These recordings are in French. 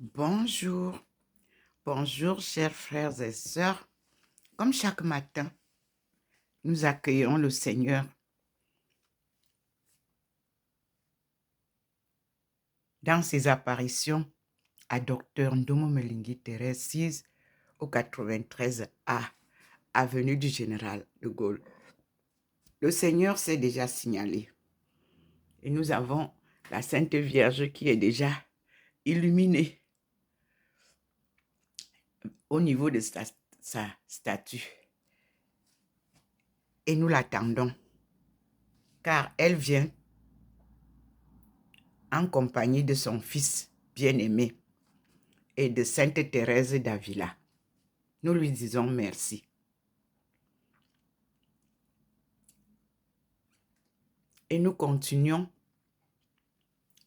Bonjour, bonjour chers frères et sœurs. Comme chaque matin, nous accueillons le Seigneur dans ses apparitions à Dr Ndomo Melingi Thérèse 6 au 93A, avenue du Général de Gaulle. Le Seigneur s'est déjà signalé et nous avons la Sainte Vierge qui est déjà illuminée au niveau de sa statue. Et nous l'attendons car elle vient en compagnie de son fils bien-aimé et de Sainte Thérèse d'Avila. Nous lui disons merci. Et nous continuons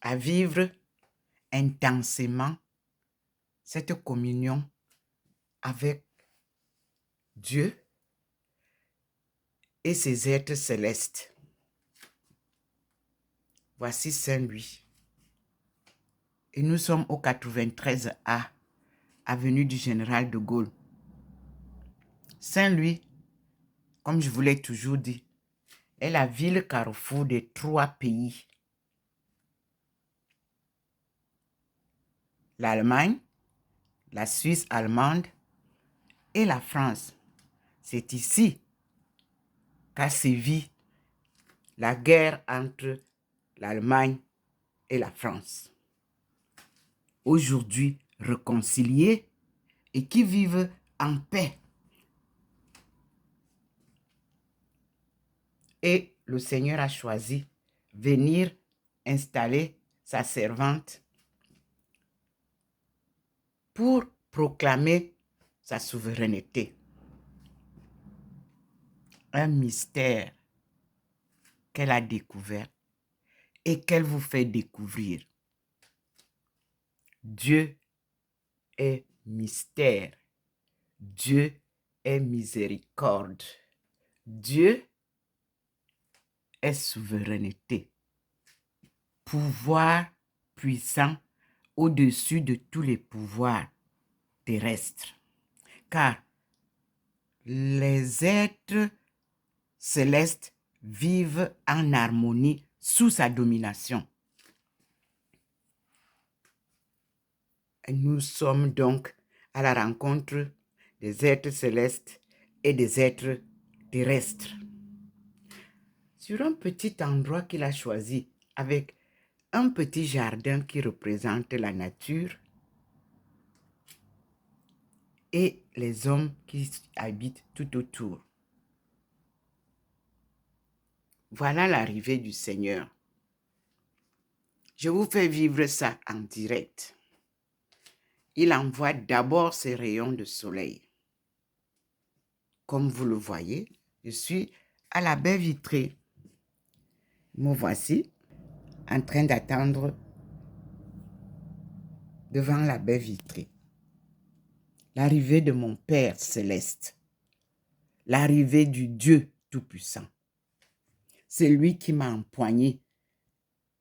à vivre intensément cette communion avec Dieu et ses êtres célestes. Voici Saint-Louis. Et nous sommes au 93A, avenue du Général de Gaulle. Saint-Louis, comme je vous l'ai toujours dit, est la ville carrefour des 3 pays. L'Allemagne, la Suisse allemande et la France. C'est ici qu'a sévi la guerre entre l'Allemagne et la France. Aujourd'hui réconciliés et qui vivent en paix. Et le Seigneur a choisi venir installer sa servante pour proclamer sa souveraineté. Un mystère qu'elle a découvert et qu'elle vous fait découvrir. Dieu est mystère. Dieu est miséricorde. Dieu est souveraineté. Pouvoir puissant au-dessus de tous les pouvoirs terrestres. Car les êtres célestes vivent en harmonie sous sa domination. Nous sommes donc à la rencontre des êtres célestes et des êtres terrestres. Sur un petit endroit qu'il a choisi, avec un petit jardin qui représente la nature et les hommes qui habitent tout autour. Voilà l'arrivée du Seigneur. Je vous fais vivre ça en direct. Il envoie d'abord ses rayons de soleil. Comme vous le voyez, je suis à la baie vitrée. Me voici en train d'attendre devant la baie vitrée. L'arrivée de mon Père céleste. L'arrivée du Dieu Tout-Puissant. C'est lui qui m'a empoigné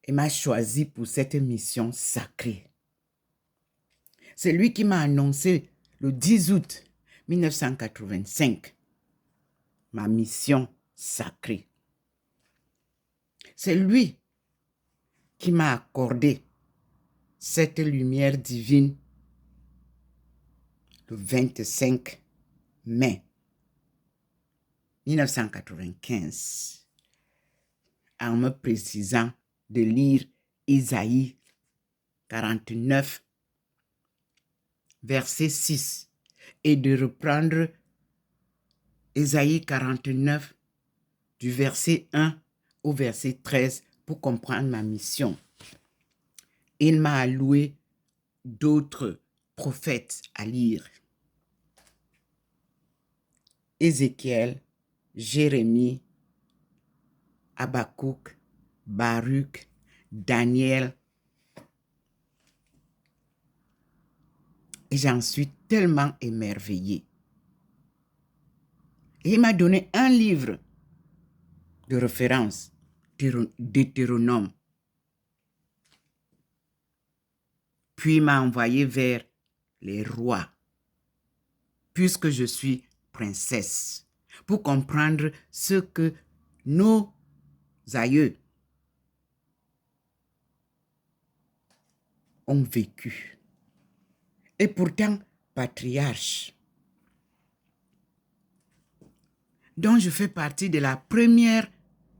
et m'a choisi pour cette mission sacrée. C'est lui qui m'a annoncé le 10 août 1985 ma mission sacrée. C'est lui qui m'a accordé cette lumière divine le 25 mai 1995 en me précisant de lire Isaïe 49, verset 6 et de reprendre Isaïe 49 du verset 1 au verset 13 pour comprendre ma mission. Il m'a alloué d'autres prophètes à lire. Ézéchiel, Jérémie, Habakkuk, Baruch, Daniel. Et j'en suis tellement émerveillée. Et il m'a donné un livre de référence, Deutéronome. puis m'a envoyé vers les rois, puisque je suis princesse, pour comprendre ce que nos aïeux ont vécu. Et pourtant, patriarche, dont je fais partie de la première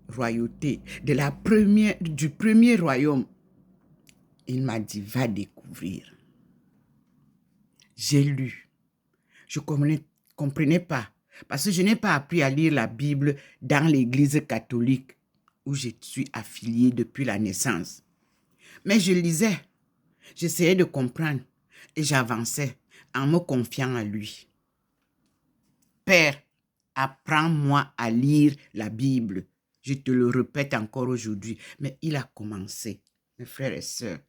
royauté, du premier royaume, il m'a dit, va découvrir. J'ai lu. Je ne comprenais pas, parce que je n'ai pas appris à lire la Bible dans l'église catholique où je suis affiliée depuis la naissance. Mais je lisais, j'essayais de comprendre et j'avançais en me confiant à lui. Père, apprends-moi à lire la Bible. Je te le répète encore aujourd'hui, mais il a commencé. Mes frères et sœurs,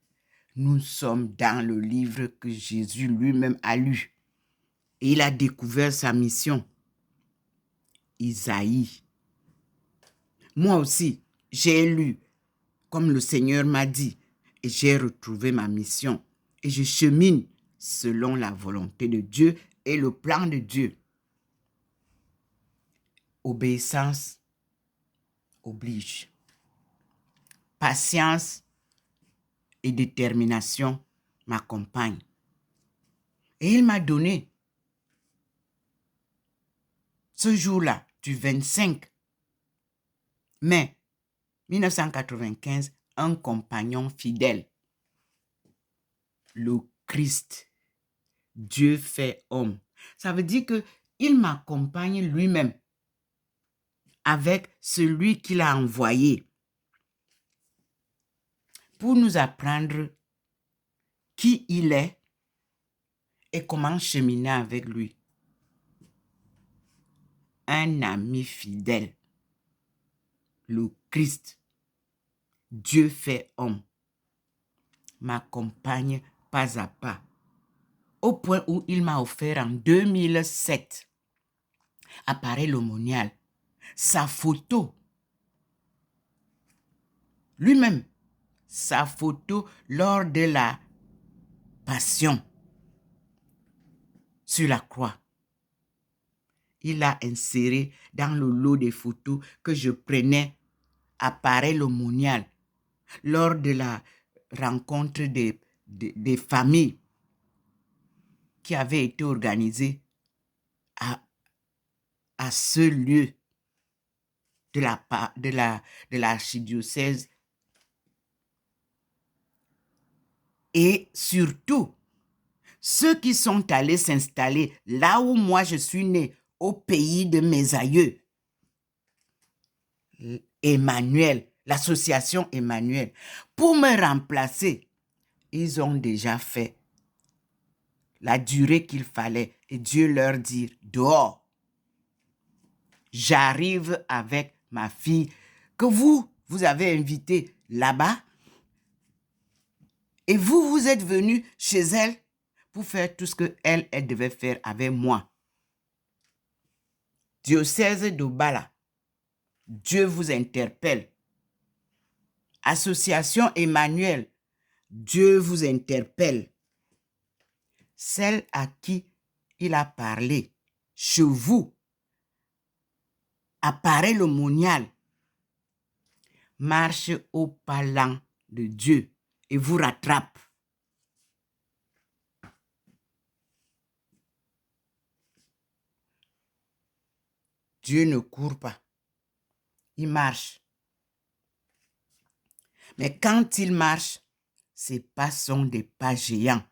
nous sommes dans le livre que Jésus lui-même a lu. Et il a découvert sa mission. Isaïe. Moi aussi, j'ai lu, comme le Seigneur m'a dit, et j'ai retrouvé ma mission. Et je chemine selon la volonté de Dieu et le plan de Dieu. Obéissance oblige. Patience et détermination m'accompagnent. Et il m'a donné, ce jour-là, du 25 mai 1995, un compagnon fidèle, le Christ, Dieu fait homme. Ça veut dire qu'il m'accompagne lui-même avec celui qu'il a envoyé pour nous apprendre qui il est et comment cheminer avec lui. Un ami fidèle, le Christ, Dieu fait homme, m'accompagne pas à pas, au point où il m'a offert en 2007, appareil l'aumônial, sa photo, lui-même, sa photo lors de la passion sur la croix. Il a inséré dans le lot des photos que je prenais appareil l'aumônial lors de la rencontre des familles qui avait été organisée à ce lieu de l'archidiocèse. Et surtout, ceux qui sont allés s'installer là où moi je suis né, au pays de mes aïeux, Emmanuel, l'association Emmanuel, pour me remplacer, ils ont déjà fait la durée qu'il fallait et Dieu leur dit dehors. J'arrive avec ma fille que vous avez invitée là-bas et vous êtes venu chez elle pour faire tout ce qu'elle devait faire avec moi. Diocèse de Bala, Dieu vous interpelle. Association Emmanuel, Dieu vous interpelle. Celle à qui il a parlé, chez vous, appareil l'aumônial, marche au pas lent de Dieu et vous rattrape. Dieu ne court pas, il marche. Mais quand il marche, ses pas sont des pas géants.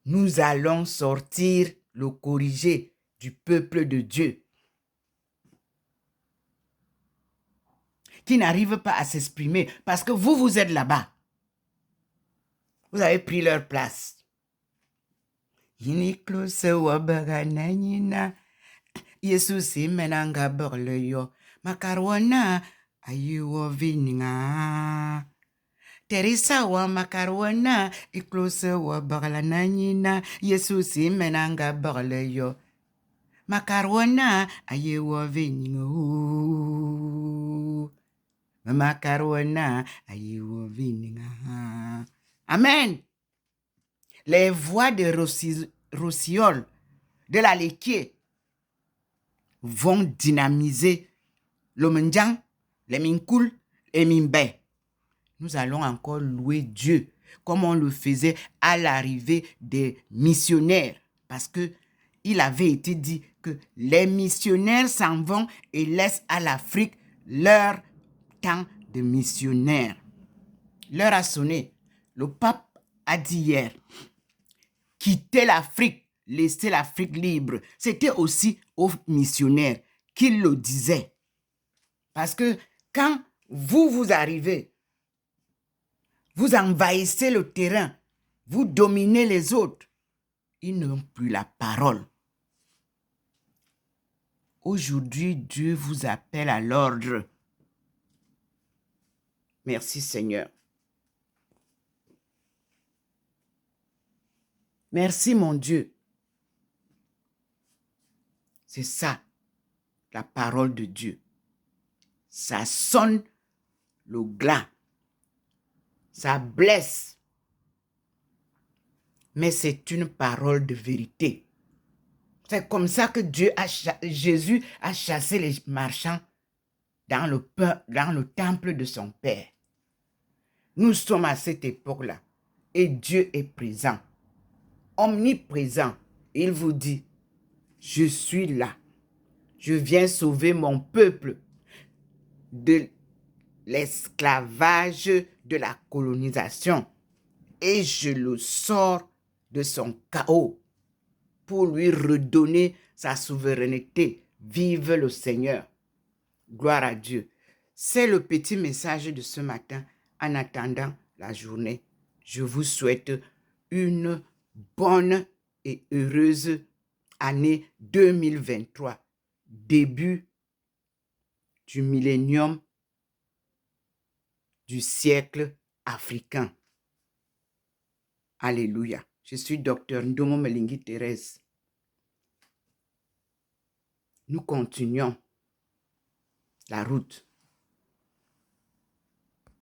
Nous allons sortir le corrigé du peuple de Dieu qui n'arrive pas à s'exprimer parce que vous êtes là-bas. Vous avez pris leur place. Yesus menanga borle yo makarwana ayiwo vininga Teresa wa makarwana iklose wa bagla nanyina Yesus menanga borle yo makarwana ayiwo vininga Amen. Les voix de Rossiol, de la Léquier, vont dynamiser le Mendiang, les Minkoul et Mimbe. Nous allons encore louer Dieu comme on le faisait à l'arrivée des missionnaires. Parce que il avait été dit que les missionnaires s'en vont et laissent à l'Afrique leur temps de missionnaire. L'heure a sonné. Le pape a dit hier, quitter l'Afrique, laisser l'Afrique libre. C'était aussi aux missionnaires qu'il le disait. Parce que quand vous arrivez, vous envahissez le terrain, vous dominez les autres, ils n'ont plus la parole. Aujourd'hui, Dieu vous appelle à l'ordre. Merci Seigneur. Merci mon Dieu. C'est ça, la parole de Dieu. Ça sonne le glas. Ça blesse. Mais c'est une parole de vérité. C'est comme ça que Jésus a chassé les marchands dans le temple de son Père. Nous sommes à cette époque-là et Dieu est présent, omniprésent. Il vous dit, je suis là. Je viens sauver mon peuple de l'esclavage de la colonisation et je le sors de son chaos pour lui redonner sa souveraineté. Vive le Seigneur. Gloire à Dieu. C'est le petit message de ce matin. En attendant la journée, je vous souhaite une bonne et heureuse année 2023, début du millénium du siècle africain. Alléluia. Je suis Dr Ndomo Melingi Thérèse. Nous continuons la route